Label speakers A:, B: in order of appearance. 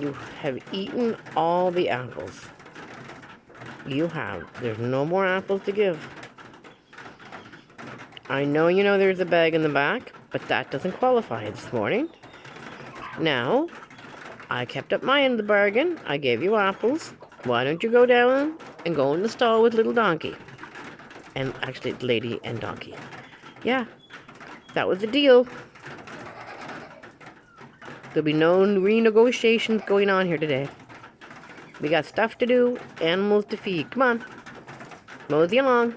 A: You have eaten all the apples. You have. There's no more apples to give. I know you know there's a bag in the back, but that doesn't qualify this morning. Now, I kept up my end of the bargain. I gave you apples. Why don't you go down and go in the stall with little donkey? And actually, lady and donkey. Yeah, that was the deal. There'll be no renegotiations going on here today. We got stuff to do, animals to feed. Come on, mosey along.